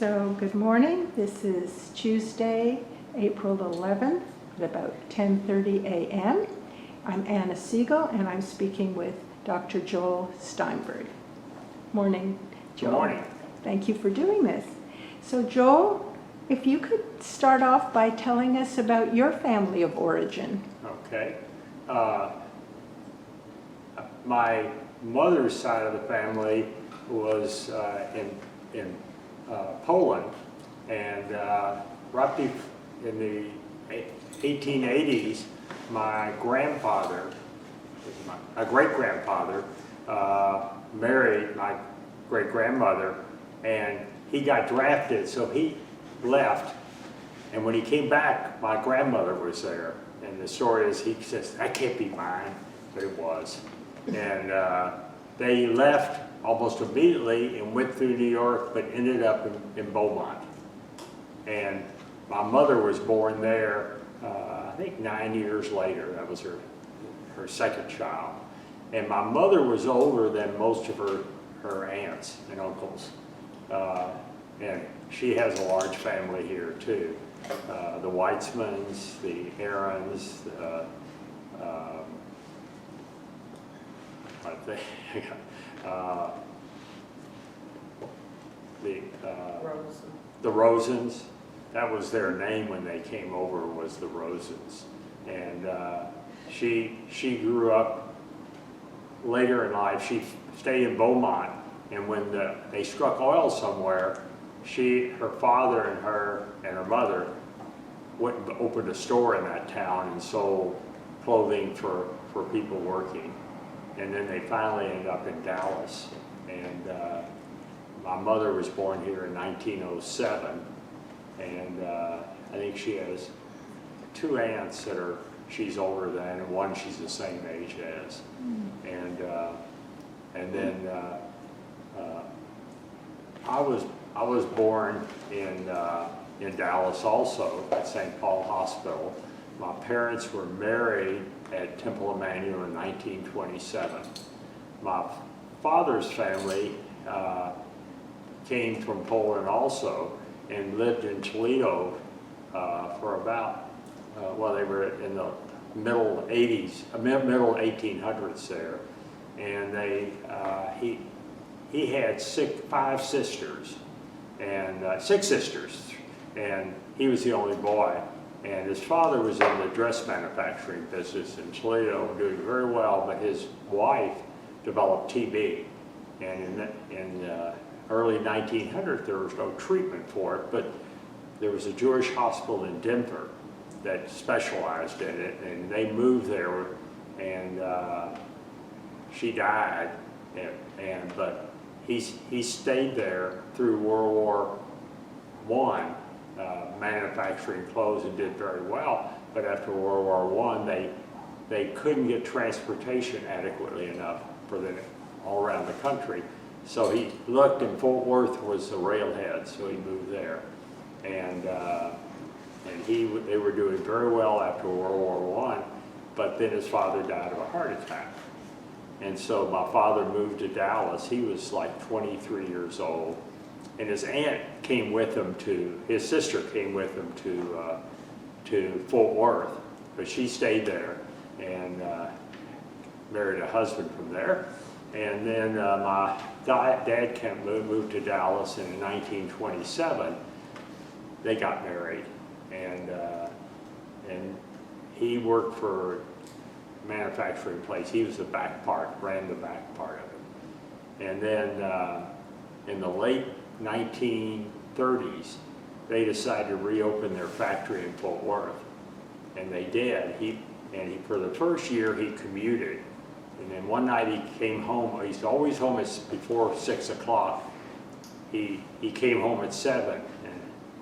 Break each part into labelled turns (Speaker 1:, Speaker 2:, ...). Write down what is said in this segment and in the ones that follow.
Speaker 1: So good morning. This is Tuesday, April 11th at about 10:30 a.m. I'm Anna Segal and I'm speaking with Dr. Joel Steinberg. Morning, Joel.
Speaker 2: Good morning.
Speaker 1: Thank you for doing this. So Joel, if you could start off by telling us about your family of origin.
Speaker 2: Okay. My mother's side of the family was in Poland, and roughly in the 1880s, my grandfather, my great-grandfather, married my great-grandmother, and he got drafted, so he left. And when he came back, my grandmother was there. And the story is, he says, "That can't be mine," but it was. And they left almost immediately and went through New York, but ended up in Beaumont. And my mother was born there, I think 9 years later. That was her second child. And my mother was older than most of her aunts and uncles. And she has a large family here too. The Weitzmans, the Aarons, the Rosens. That was their name when they came over, was the Rosens. And she grew up later in life. She stayed in Beaumont, and when they struck oil somewhere, her father and her mother went and opened a store in that town and sold clothing for people working. And then they finally ended up in Dallas. And my mother was born here in 1907. And I think she has two aunts she's older than, and one she's the same age as. And then I was born in Dallas also, at St. Paul Hospital. My parents were married at Temple Emmanuel in 1927. My father's family came from Poland also and lived in Toledo for about, they were in the middle 1800s there. And he had five sisters, and six sisters, and he was the only boy. And his father was in the dress manufacturing business in Toledo, doing very well, but his wife developed TB. And in the early 1900s, there was no treatment for it, but there was a Jewish hospital in Denver that specialized in it, and they moved there, and she died, but he stayed there through World War I, manufacturing clothes, and did very well. But after World War I, they couldn't get transportation adequately enough for them all around the country. So he looked, and Fort Worth was the railhead, so he moved there. And they were doing very well after World War I, but then his father died of a heart attack. And so my father moved to Dallas. He was like 23 years old. And his aunt came with him his sister came with him to Fort Worth, but she stayed there and married a husband from there. And then my dad moved to Dallas, and in 1927, they got married. And he worked for a manufacturing place. He was the back part, ran the back part of it. And then in the late 1930s, they decided to reopen their factory in Fort Worth, and they did. For the first year, he commuted, and then one night he came home. He's always home before 6 o'clock. He came home at 7, and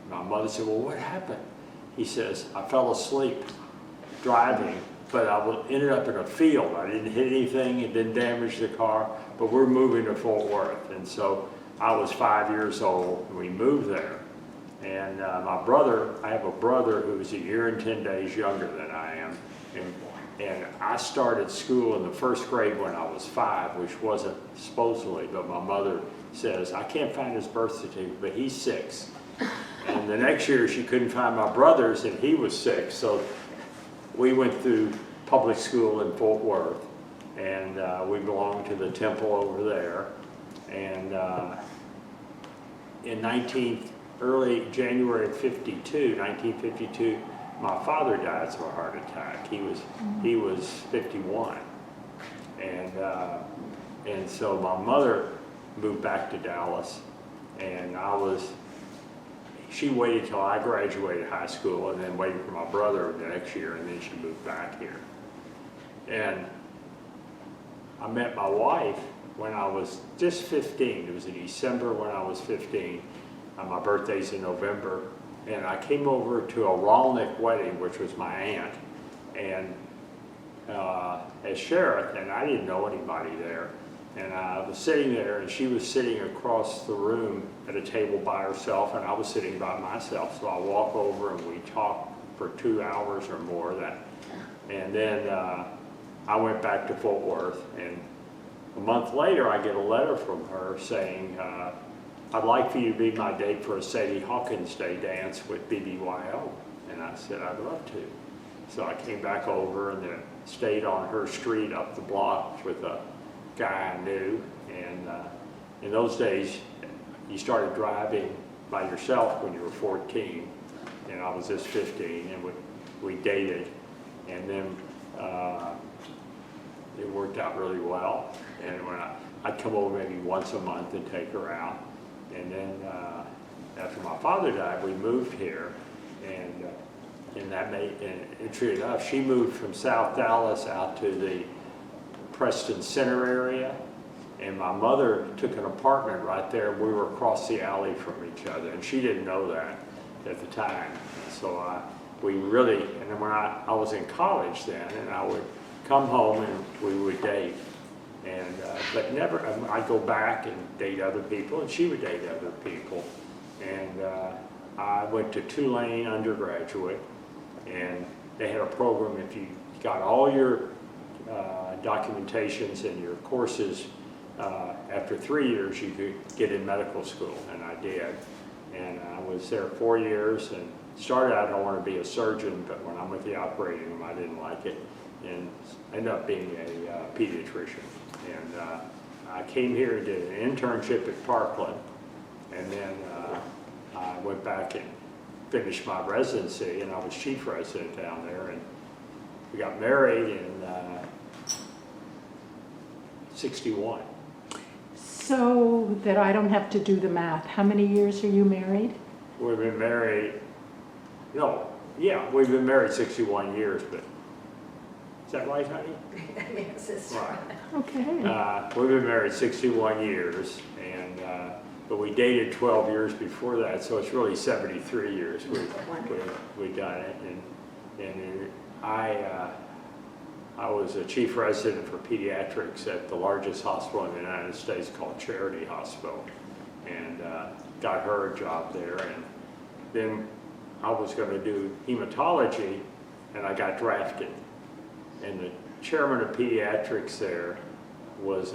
Speaker 2: my mother said, "Well, what happened?" He says, "I fell asleep driving, but I ended up in a field. I didn't hit anything. It didn't damage the car, but we're moving to Fort Worth." And so I was 5 years old, and we moved there. And I have a brother who's a year and 10 days younger than I am. And I started school in the first grade when I was 5, which wasn't supposedly, but my mother says, I can't find his birth certificate, but he's 6. And the next year she couldn't find my brother's and he was 6. So we went through public school in Fort Worth, and we belonged to the temple over there. And in early January of 1952, my father died of a heart attack. He was 51. And so my mother moved back to Dallas, and she waited till I graduated high school and then waited for my brother the next year, and then she moved back here. And I met my wife when I was just 15. It was in December when I was 15. My birthday's in November. And I came over to a Rolnick wedding, which was my aunt, and as sheriff, and I didn't know anybody there. And I was sitting there, and she was sitting across the room at a table by herself, and I was sitting by myself. So I walk over, and we talked for 2 hours or more. And then I went back to Fort Worth, and a month later, I get a letter from her saying, I'd like for you to be my date for a Sadie Hawkins Day dance with BBYO. And I said, I'd love to. So I came back over and then stayed on her street up the block with a guy I knew. And in those days, you started driving by yourself when you were 14. And I was just 15, and we dated. And then it worked out really well. And when I'd come over maybe once a month and take her out. And then after my father died, we moved here, and that made, and interesting enough, she moved from South Dallas out to the Preston Center area, and my mother took an apartment right there. We were across the alley from each other, and she didn't know that at the time. So we really, and then when I was in college then, and I would come home and we would date. And but never, I'd go back and date other people, and she would date other people. And I went to Tulane undergraduate, and they had a program. If you got all your documentations and your courses, after 3 years, you could get in medical school, and I did. And I was there 4 years, and started out, I don't want to be a surgeon, but when I went to the operating room, I didn't like it, and ended up being a pediatrician. And I came here and did an internship at Parkland, and then I went back and finished my residency, and I was chief resident down there, and we got married in 61.
Speaker 1: So that I don't have to do the math, how many years are you married?
Speaker 2: We've been married, we've been married 61 years, but is that right, honey?
Speaker 3: Yes, it's
Speaker 2: Right.
Speaker 1: Okay.
Speaker 2: We've been married 61 years, and but we dated 12 years before that, so it's really 73 years we've done it. And I was a chief resident for pediatrics at the largest hospital in the United States called Charity Hospital, and got her a job there. And then I was going to do hematology, and I got drafted. And the chairman of pediatrics there was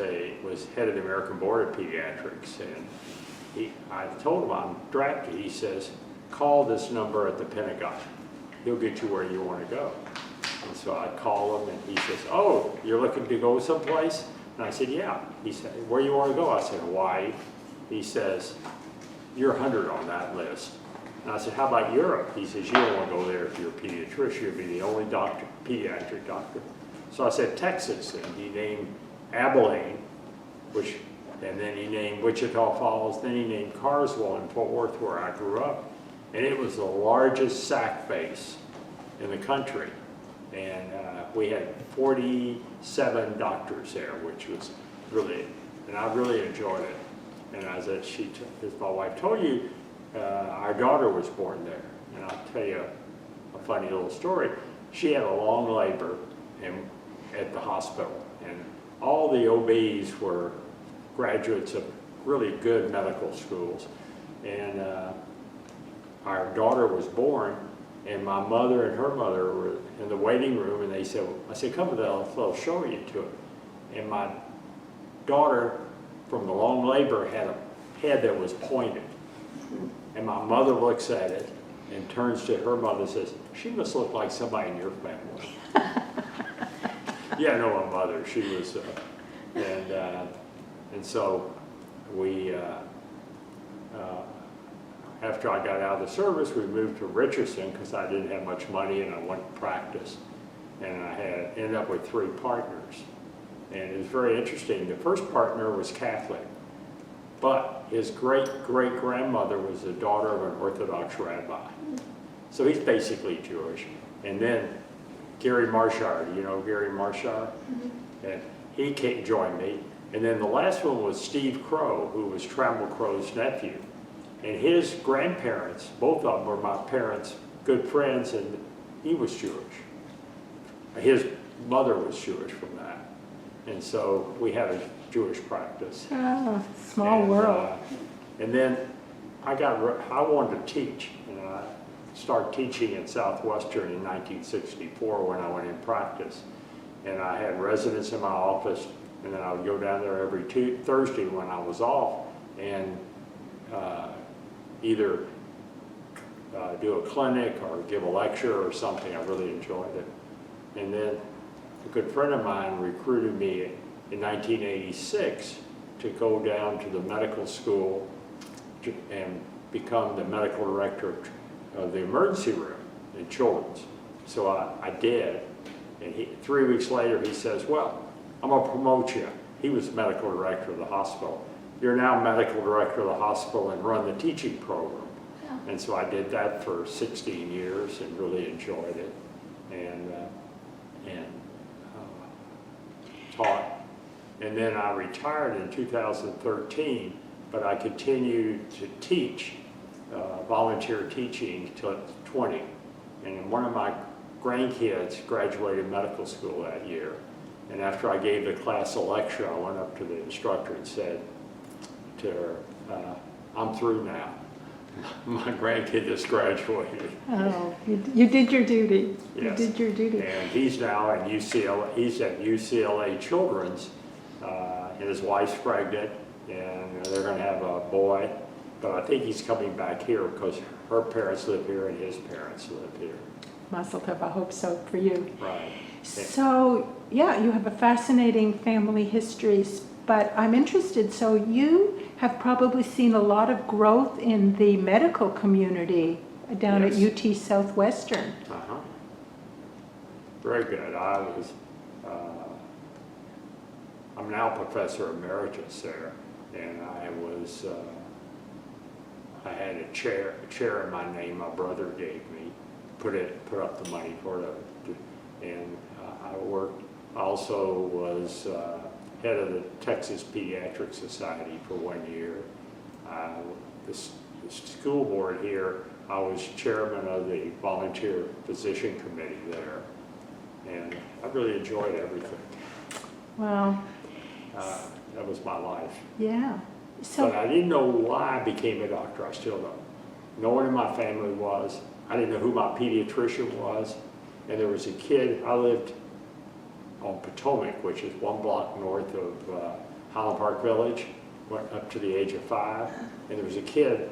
Speaker 2: head of the American Board of Pediatrics, and I told him I'm drafted. He says, call this number at the Pentagon. He'll get you where you want to go. And so I call him, and he says, oh, you're looking to go someplace? And I said, yeah. He said, where you want to go? I said, Hawaii. He says, you're 100 on that list. And I said, how about Europe? He says, you don't want to go there if you're a pediatrician. You'll be the only pediatric doctor. So I said, Texas. And he named Abilene, and then he named Wichita Falls. Then he named Carswell in Fort Worth, where I grew up. And it was the largest SAC base in the country. And we had 47 doctors there, which was really, and I really enjoyed it. And as my wife told you, our daughter was born there. And I'll tell you a funny little story. She had a long labor at the hospital, and all the OBs were graduates of really good medical schools. And our daughter was born, and my mother and her mother were in the waiting room, and I said, come with us, they'll show you to it. And my daughter from the long labor had a head that was pointed. And my mother looks at it and turns to her mother and says, "She must look like somebody in your family." Yeah, I know my mother. She was, and so we, after I got out of the service, we moved to Richardson because I didn't have much money and I wanted to practice. And I ended up with 3 partners. And it was very interesting. The first partner was Catholic, but his great-great-grandmother was the daughter of an Orthodox rabbi. So he's basically Jewish. And then Gary Marshard, you know Gary Marshard? Mm-hmm. And he joined me. And then the last one was Steve Crow, who was Trammell Crow's nephew. And his grandparents, both of them were my parents' good friends, and he was Jewish. His mother was Jewish from that. And so we had a Jewish practice.
Speaker 1: Oh, small world.
Speaker 2: And then I wanted to teach. And I started teaching at Southwestern in 1964 when I went in practice. And I had residents in my office, and then I would go down there every Thursday when I was off and either do a clinic or give a lecture or something. I really enjoyed it. And then a good friend of mine recruited me in 1986 to go down to the medical school and become the medical director of the emergency room in children's. So I did, and 3 weeks later he says, "Well, I'm gonna promote you." He was medical director of the hospital. "You're now medical director of the hospital and run the teaching program." Yeah. And so I did that for 16 years and really enjoyed it, and taught. And then I retired in 2013, but I continued to teach, volunteer teaching till 20. And one of my grandkids graduated medical school that year. And after I gave the class a lecture, I went up to the instructor and said to her, "I'm through now. My grandkid just graduated."
Speaker 1: Oh, you did your duty.
Speaker 2: Yes.
Speaker 1: You did your duty.
Speaker 2: And he's now at UCLA. He's at UCLA Children's, and his wife's pregnant, and they're going to have a boy. But I think he's coming back here because her parents live here and his parents live here.
Speaker 1: Mazel tov, I hope so for you.
Speaker 2: Right.
Speaker 1: So, yeah, you have a fascinating family history, but I'm interested. So you have probably seen a lot of growth in the medical community down at UT Southwestern.
Speaker 2: Uh-huh. Very good. I'm now professor emeritus there, and I had a chair in my name my brother gave me, put up the money for it, and I also was head of the Texas Pediatric Society for 1 year. The school board here, I was chairman of the volunteer physician committee there, and I really enjoyed everything.
Speaker 1: Wow.
Speaker 2: That was my life.
Speaker 1: Yeah. So,
Speaker 2: but I didn't know why I became a doctor. I still don't. No one in my family was. I didn't know who my pediatrician was. And there was a kid, I lived on Potomac, which is 1 block north of Highland Park Village, went up to the age of 5. And there was a kid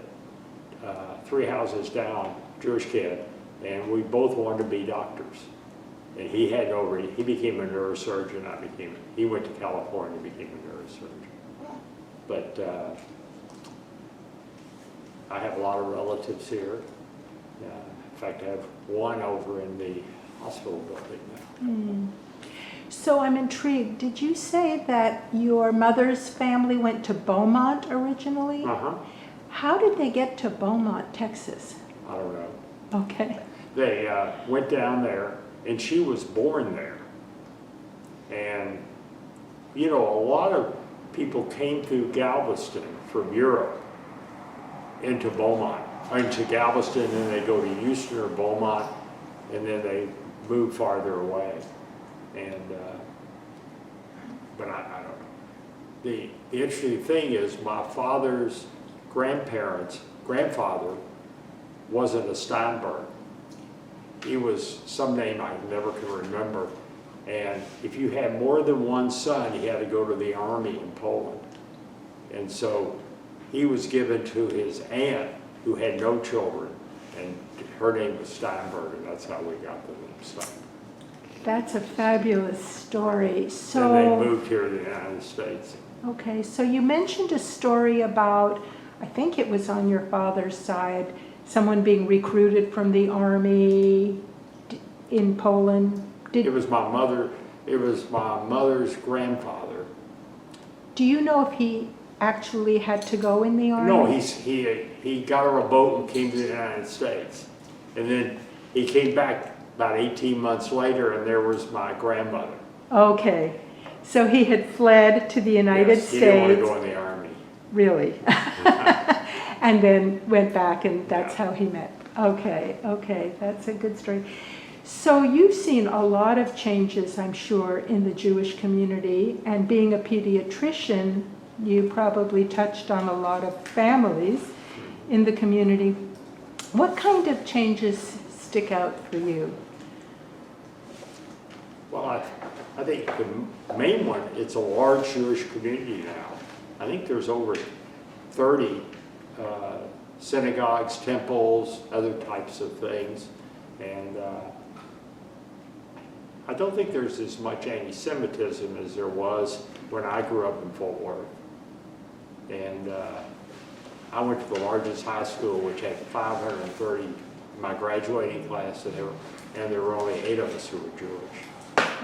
Speaker 2: 3 houses down, Jewish kid, and we both wanted to be doctors. And he became a neurosurgeon, he went to California and became a neurosurgeon. But I have a lot of relatives here. In fact, I have one over in the hospital building now.
Speaker 1: Mm. So I'm intrigued. Did you say that your mother's family went to Beaumont originally?
Speaker 2: Uh-huh.
Speaker 1: How did they get to Beaumont, Texas?
Speaker 2: I don't know.
Speaker 1: Okay.
Speaker 2: They went down there, and she was born there. And, you know, a lot of people came through Galveston from Europe into Beaumont, into Galveston, and they go to Houston or Beaumont, and then they move farther away. And, but I don't know. The interesting thing is my father's grandfather wasn't a Steinberg. He was some name I never can remember. And if you had more than one son, you had to go to the army in Poland. And so he was given to his aunt who had no children, and her name was Steinberg, and that's how we got the name Steinberg.
Speaker 1: That's a fabulous story.
Speaker 2: And
Speaker 1: So,
Speaker 2: they moved here to the United States.
Speaker 1: okay, so you mentioned a story about, I think it was on your father's side, someone being recruited from the army in Poland.
Speaker 2: It was my mother's grandfather.
Speaker 1: Do you know if he actually had to go in the army?
Speaker 2: No, he got on a boat and came to the United States. And then he came back about 18 months later, and there was my grandmother.
Speaker 1: Okay, so he had fled to the United
Speaker 2: Yes,
Speaker 1: States.
Speaker 2: he didn't want to go in the army.
Speaker 1: Really? And then went back, and that's
Speaker 2: Yeah.
Speaker 1: how he met. Okay, that's a good story. So you've seen a lot of changes, I'm sure, in the Jewish community, and being a pediatrician, you probably touched on a lot of families in the community. What kind of changes stick out for you?
Speaker 2: Well, I think the main one, it's a large Jewish community now. I think there's over 30 synagogues, temples, other types of things. And I don't think there's as much anti-Semitism as there was when I grew up in Fort Worth. And I went to the largest high school, which had 530 in my graduating class, and there were only 8 of us who were Jewish.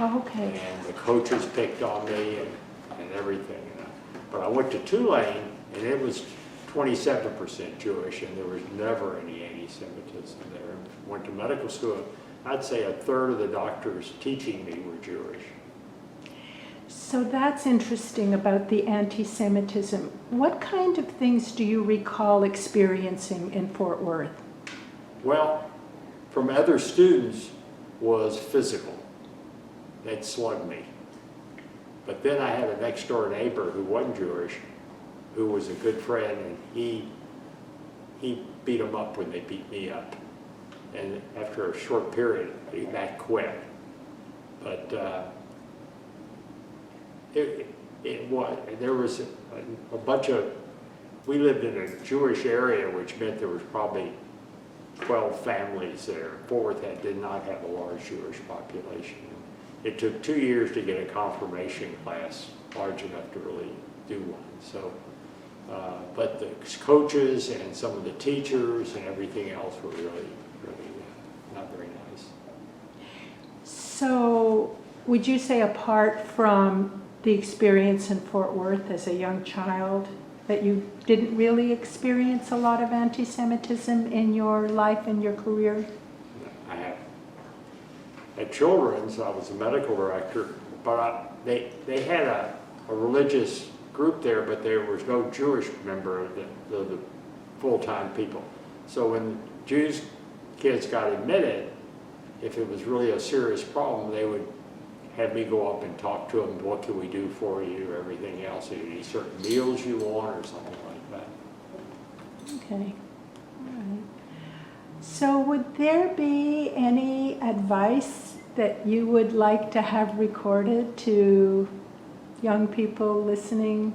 Speaker 1: Okay.
Speaker 2: And the coaches picked on me and everything. But I went to Tulane, and it was 27% Jewish, and there was never any anti-Semitism there. Went to medical school. I'd say a third of the doctors teaching me were Jewish.
Speaker 1: So that's interesting about the anti-Semitism. What kind of things do you recall experiencing in Fort Worth?
Speaker 2: Well, from other students was physical. They'd slug me. But then I had a next door neighbor who wasn't Jewish, who was a good friend, and he beat them up when they beat me up. And after a short period, that quit. But there was a bunch of, we lived in a Jewish area, which meant there was probably 12 families there. Fort Worth did not have a large Jewish population. It took 2 years to get a confirmation class large enough to really do one. So, but the coaches and some of the teachers and everything else were really not very nice.
Speaker 1: So would you say, apart from the experience in Fort Worth as a young child, that you didn't really experience a lot of anti-Semitism in your life and your career?
Speaker 2: I have. At Children's, I was a medical director, but they had a religious group there, but there was no Jewish member of the full-time people. So when Jews kids got admitted, if it was really a serious problem, they would have me go up and talk to them. What can we do for you? Everything else. Any certain meals you want, or something like that.
Speaker 1: Okay. All right. So would there be any advice that you would like to have recorded to young people listening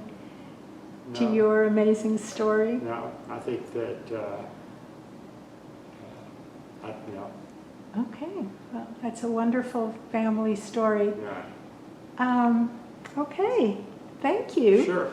Speaker 1: to
Speaker 2: No.
Speaker 1: your amazing story?
Speaker 2: No, I think that, no.
Speaker 1: Okay, well, that's a wonderful family story.
Speaker 2: Yeah.
Speaker 1: Okay, thank you.
Speaker 2: Sure.